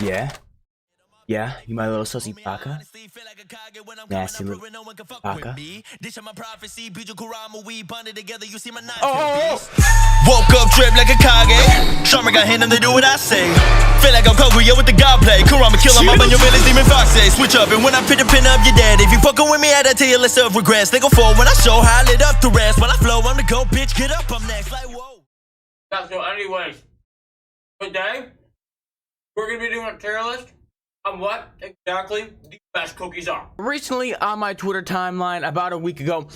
Yeah? Yeah, you my little sussy Paka? Nasty little Paka? Oh! Woke up, drip like a Kage. Sharma got hand and they do what I say. Feel like I'm Kaguya with the god play. Kurama kill him, I'm on your village, demon fox say. Switch up, and when I pin up, you're dead. If you fucking with me, I tell you list of regrets. They go forward when I show how I lit up the rest. When I flow, I'm the go, bitch, get up, I'm next. Like, whoa. So anyways, today, we're going to be doing a tier list on what exactly the best cookies are. Recently on my Twitter timeline, about a week ago,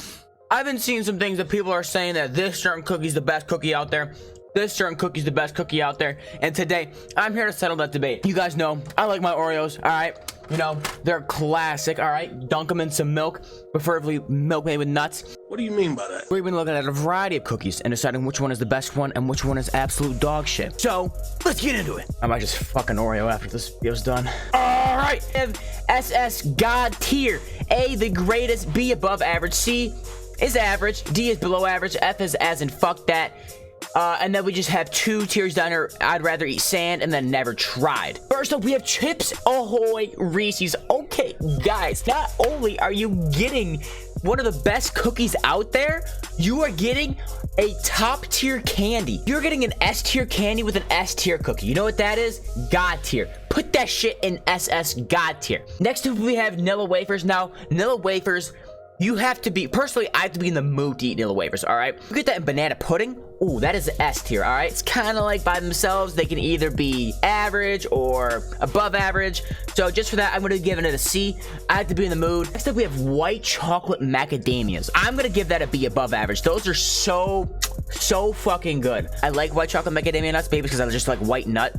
I've been seeing some things that people are saying that this certain cookie is the best cookie out there. This certain cookie is the best cookie out there. And today, I'm here to settle that debate. You guys know, I like my Oreos, alright? You know, they're classic, alright? Dunk them in some milk, preferably milk made with nuts. What do you mean by that? We've been looking at a variety of cookies and deciding which one is the best one and which one is absolute dog shit. So, let's get into it. I might just fucking Oreo after this video's done. Alright, SS God tier. A, the greatest. B, above average. C is average. D is below average. F is as in fuck that. And then we just have two tiers down here. I'd rather eat sand and then never tried. First up, we have Chips Ahoy Reese's. Okay, guys, not only are you getting one of the best cookies out there, you are getting a top tier candy. You're getting an S tier candy with an S tier cookie. You know what that is? God tier. Put that shit in SS God tier. Next up, we have Nilla Wafers. Now, Nilla Wafers, you have to be, personally, I have to be in the mood to eat Nilla Wafers, all right? You get that in banana pudding. Ooh, that is S tier, all right? It's kind of like by themselves. They can either be average or above average. So just for that, I'm going to give it a C. I have to be in the mood. Next up, we have white chocolate macadamias. I'm going to give that a B above average. Those are so fucking good. I like white chocolate macadamia nuts, baby, because I just like white nut.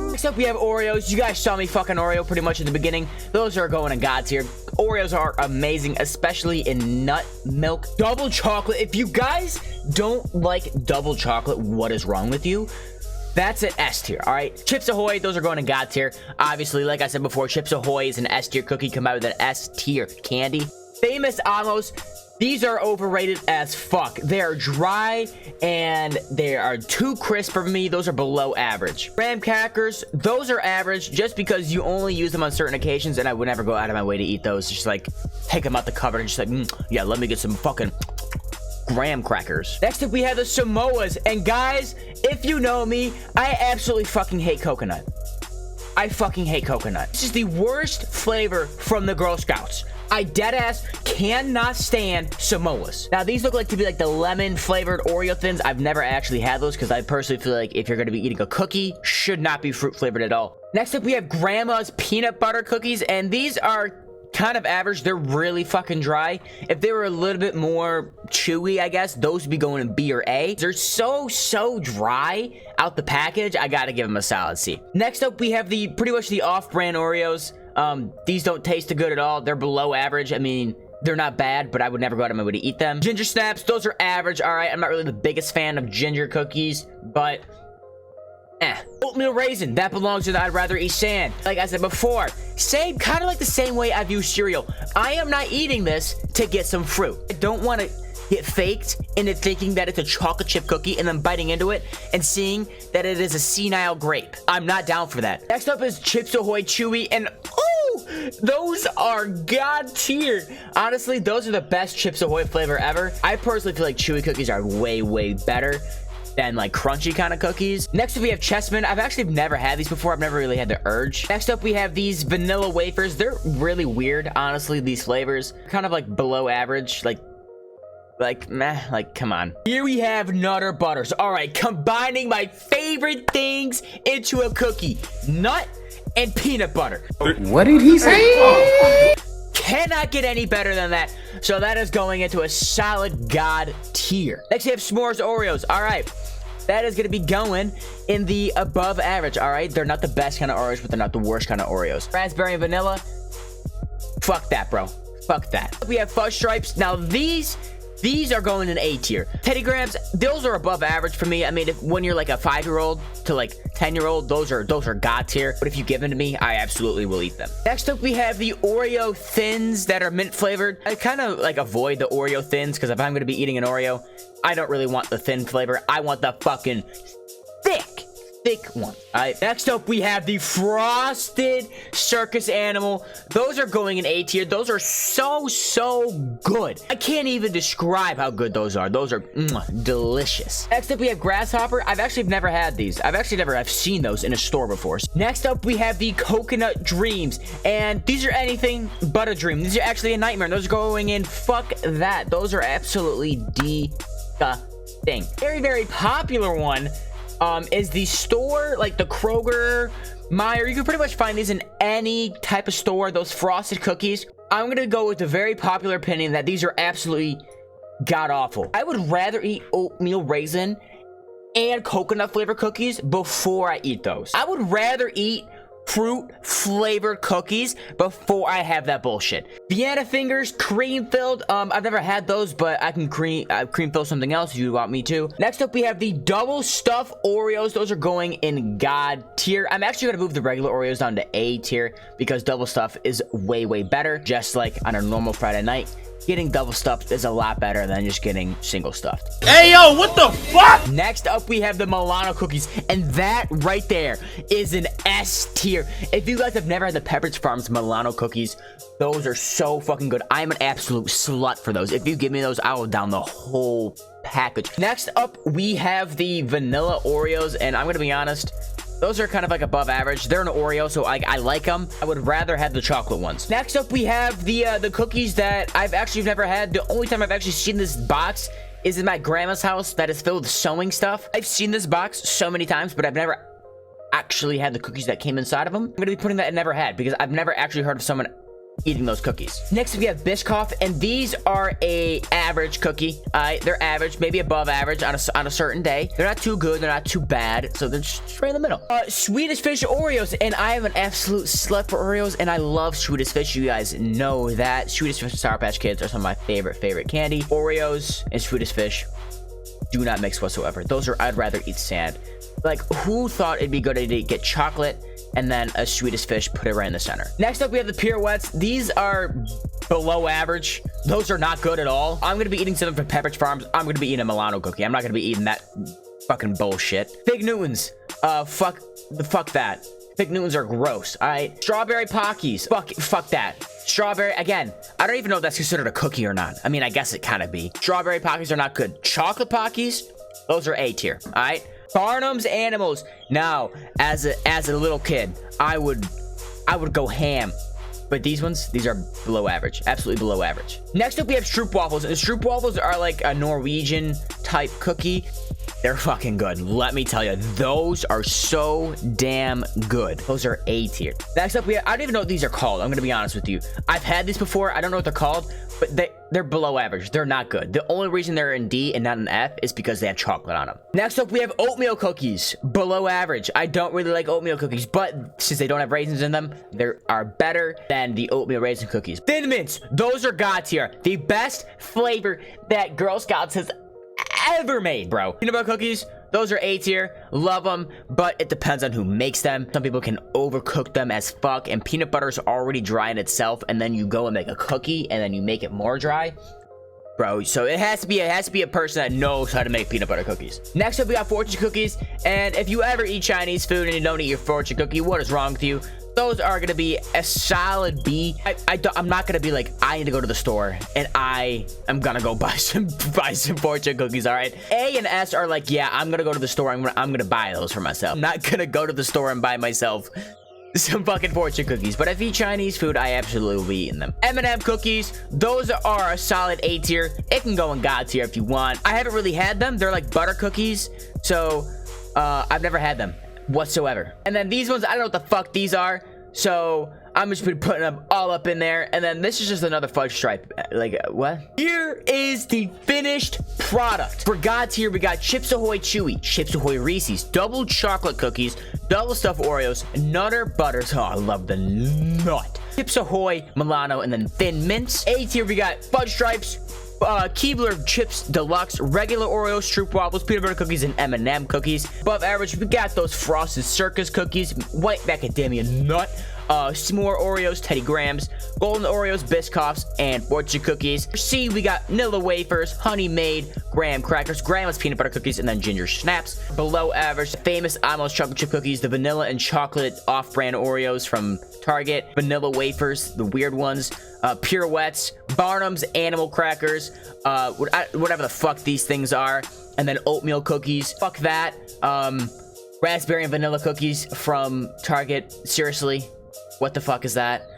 Next up, we have Oreos. You guys saw me fucking Oreo pretty much in the beginning. Those are going in God tier. Oreos are amazing, especially in nut milk. Double chocolate. If you guys don't like double chocolate, what is wrong with you? That's an S tier, all right? Chips Ahoy, those are going in God tier. Obviously, like I said before, Chips Ahoy is an S tier cookie. Come out with an S tier candy. Famous Amos. These are overrated as fuck. They are dry and they are too crisp for me. Those are below average. Graham crackers, those are average just because you only use them on certain occasions, and I would never go out of my way to eat those. Just like take them out the cupboard and just like, yeah, let me get some fucking graham crackers. Next up, we have the Samoas. And guys, if you know me, I absolutely fucking hate coconut. I fucking hate coconut. This is the worst flavor from the Girl Scouts. I deadass cannot stand Samoas. Now, these look like to be like the lemon flavored Oreo Thins. I've never actually had those because I personally feel like if you're going to be eating a cookie, should not be fruit flavored at all. Next up, we have Grandma's peanut butter cookies, and these are kind of average. They're really fucking dry. If they were a little bit more chewy, I guess, those would be going in B or A. They're so dry out the package. I gotta give them a solid C. Next up, we have the pretty much the off-brand Oreos. These don't taste good at all. They're below average. I mean, they're not bad, but I would never go out of my way to eat them. Ginger snaps, those are average. All right, I'm not really the biggest fan of ginger cookies, but Oatmeal Raisin, that belongs to the I'd rather eat sand. Like I said before, same, kind of like the same way I view cereal. I am not eating this to get some fruit. I don't want to get faked into thinking that it's a chocolate chip cookie and then biting into it and seeing that it is a senile grape. I'm not down for that. Next up is Chips Ahoy Chewy, and oh, those are God tier. Honestly, those are the best Chips Ahoy flavor ever. I personally feel like chewy cookies are way better than like crunchy kind of cookies. Next up, we have Chessmen. I've actually never had these before. I've never really had the urge. Next up, we have these vanilla wafers. They're really weird, honestly, these flavors. Kind of like below average, like meh, like come on. Here we have Nutter Butters. All right, combining my favorite things into a cookie. Nut and peanut butter. What did he say? Cannot get any better than that. So that is going into a solid God tier. Next, we have S'mores Oreos. All right. That is going to be going in the above average, all right? They're not the best kind of Oreos, but they're not the worst kind of Oreos. Raspberry and vanilla, fuck that, bro. Fuck that. We have Fudge Stripes. Now, these are going in A tier. Teddy Grahams, those are above average for me. I mean, when you're like a 5-year-old to like 10-year-old, those are God tier. But if you give them to me, I absolutely will eat them. Next up, we have the Oreo Thins that are mint flavored. I kind of like avoid the Oreo Thins because if I'm going to be eating an Oreo, I don't really want the thin flavor. I want the fucking thick thick ones. All right, next up we have the frosted circus animal. Those are going in A tier. Those are so good. I can't even describe how good those are. Those are delicious. Next up we have Grasshopper. I've actually never had these. I've seen those in a store before. Next up we have the coconut dreams, and these are anything but a dream. These are actually a nightmare. Those are going in fuck that. Those are absolutely disgusting. Very popular one is the store, like the Kroger, Meyer. You can pretty much find these in any type of store. Those frosted cookies. I'm gonna go with the very popular opinion that these are absolutely god awful. I would rather eat oatmeal raisin and coconut flavored cookies before I eat those. I would rather eat fruit flavored cookies before I have that bullshit. Vienna fingers, cream filled. I've never had those, but I can cream fill something else if you want me to. Next up we have the double stuff Oreos. Those are going in god tier. I'm actually gonna move the regular Oreos down to A tier because double stuff is way better. Just like on a normal Friday night, getting double stuffed is a lot better than just getting single stuffed. Hey, yo, what the fuck? Next up, we have the Milano Cookies, and that right there is an S tier. If you guys have never had the Pepperidge Farms Milano Cookies, those are so fucking good. I'm an absolute slut for those. If you give me those, I will down the whole package. Next up, we have the vanilla Oreos, and I'm gonna be honest, those are kind of like above average. They're an Oreo, so I like them. I would rather have the chocolate ones. Next up, we have the cookies that I've actually never had. The only time I've actually seen this box is in my grandma's house that is filled with sewing stuff. I've seen this box so many times, but I've never actually had the cookies that came inside of them. I'm gonna be putting that in never had because I've never actually heard of someone eating those cookies. Next we have Biscoff, and these are a average cookie. They're average, maybe above average on a certain day. They're not too good, they're not too bad, so they're just right in the middle. Swedish Fish Oreos, and I am an absolute slut for Oreos, and I love Swedish Fish. You guys know that. Swedish Fish and Sour Patch Kids are some of my favorite candy. Oreos and Swedish Fish do not mix whatsoever. Those are, I'd rather eat sand. Like, who thought it'd be good to get chocolate and then a Swedish Fish, put it right in the center? Next up, we have the Pirouettes. These are below average. Those are not good at all. I'm gonna be eating something from Pepperidge Farms. I'm gonna be eating a Milano cookie. I'm not gonna be eating that fucking bullshit. Fig Newtons. Fuck that. Fig Newtons are gross. All right. Strawberry Pockies. Fuck that. Strawberry, again, I don't even know if that's considered a cookie or not. I mean, I guess it kind of be. Strawberry Pockies are not good. Chocolate Pockies, those are A tier. All right. Barnum's Animals. Now, as a little kid, I would go ham. But these ones, these are below average. Absolutely below average. Next up, we have Stroop Waffles. And Stroop Waffles are like a Norwegian type cookie. They're fucking good. Let me tell you, those are so damn good. Those are A tier. Next up, I don't even know what these are called. I'm gonna be honest with you. I've had these before. I don't know what they're called, but they're below average. They're not good. The only reason they're in D and not in F is because they have chocolate on them. Next up, we have oatmeal cookies. Below average. I don't really like oatmeal cookies, but since they don't have raisins in them, they are better than the oatmeal raisin cookies. Thin Mints. Those are God tier. The best flavor that Girl Scouts has ever made, bro. Peanut butter cookies, those are A tier. Love them, but it depends on who makes them. Some people can overcook them as fuck, and peanut butter is already dry in itself, and then you go and make a cookie, and then you make it more dry, bro. So it has to be a person that knows how to make peanut butter cookies. Next up, we got fortune cookies, and if you ever eat Chinese food and you don't eat your fortune cookie, what is wrong with you? Those are gonna be a solid B. I'm not gonna be like, I need to go to the store and I am gonna go buy some fortune cookies. All right. A and S are like, yeah, I'm gonna go to the store. I'm gonna buy those for myself. I'm not gonna go to the store and buy myself some fucking fortune cookies. But if I eat Chinese food, I absolutely will be eating them. M&M cookies, those are a solid A tier. It can go in God tier if you want. I haven't really had them. They're like butter cookies, so I've never had them whatsoever. And then these ones, I don't know what the fuck these are, so I'm just putting them all up in there. And then this is just another fudge stripe. Like, what? Here is the finished product. For God tier, we got Chips Ahoy Chewy, Chips Ahoy Reese's, double chocolate cookies, double stuffed Oreos, Nutter Butters. Oh, I love the nut. Chips Ahoy, Milano, and then Thin Mints. A tier, we got fudge stripes, Keebler Chips Deluxe, regular Oreo, Stroop Waffles, peanut butter cookies, and M&M cookies. Above average, we got those frosted Circus cookies, white macadamia nut, s'more Oreos, Teddy Grahams, golden Oreos, Biscoffs, and fortune cookies. For C, we got vanilla wafers, honey made, graham crackers, grandma's peanut butter cookies, and then ginger snaps. Below average, famous almost chocolate chip cookies, the vanilla and chocolate off-brand Oreos from Target, vanilla wafers, the weird ones, Pirouettes, Barnum's animal crackers, whatever the fuck these things are, and then oatmeal cookies. Fuck that. Raspberry and vanilla cookies from Target. Seriously, what the fuck is that?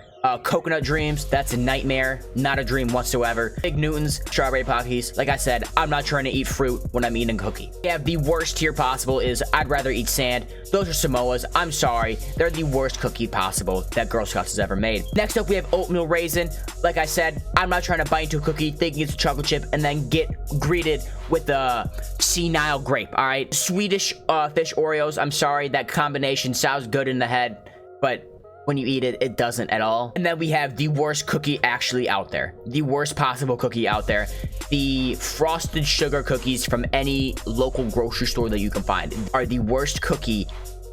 Coconut dreams, that's a nightmare, not a dream whatsoever. Big Newtons, strawberry Pockies. Like I said, I'm not trying to eat fruit when I'm eating a cookie. Yeah, the worst tier possible is I'd rather eat sand. Those are Samoas. I'm sorry, they're the worst cookie possible that Girl Scouts has ever made. Next up, we have Oatmeal Raisin. Like I said, I'm not trying to bite into a cookie thinking it's a chocolate chip and then get greeted with a senile grape. All right, Swedish fish Oreos. I'm sorry, that combination sounds good in the head, but when you eat it, it doesn't at all. And then we have the worst cookie actually out there. The worst possible cookie out there. The frosted sugar cookies from any local grocery store that you can find are the worst cookie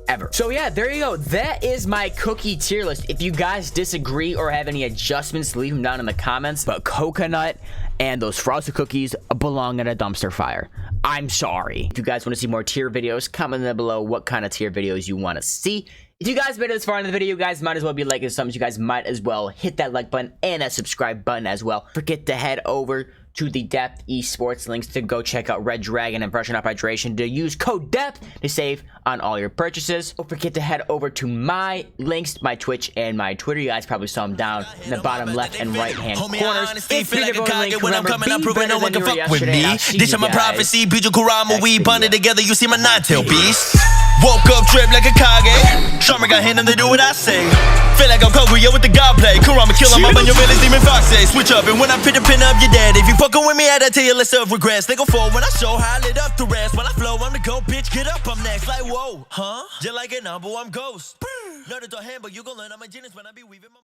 ever. So yeah, there you go. That is my cookie tier list. If you guys disagree or have any adjustments, leave them down in the comments. But coconut and those frosted cookies belong in a dumpster fire. I'm sorry. If you guys want to see more tier videos, comment down below what kind of tier videos you want to see. If you guys made it this far in the video, you guys might as well be liking something. You guys might as well hit that like button and that subscribe button as well. Forget to head over to the Depth Esports links to go check out Red Dragon and Freshen Up Hydration to use code DEPTH to save on all your purchases. Don't forget to head over to my links, my Twitch and my Twitter. You guys probably saw them down in the bottom left and right hand corners. If you never link, remember, be better than you were yesterday. I'll see you This is my guys prophecy, Bijou Kurama, we next bonded video. together, you see my nine-tail beast. Woke up, drip like a Kage. Sharma got hand and they do what I say. Feel like I'm Koguya with the god play. Kurama kill him up on your village, demon fox say. Switch up and when I pin up, you're dead. If you fucking with me, I tell you, let's serve regrets. They go forward when I show how I lit up the rest. When I flow, I'm the go, bitch, get up, I'm next. Like, whoa, huh? Just like a number, I'm ghost. Nerd to hand, but you gon' learn I'm a genius when I be weaving my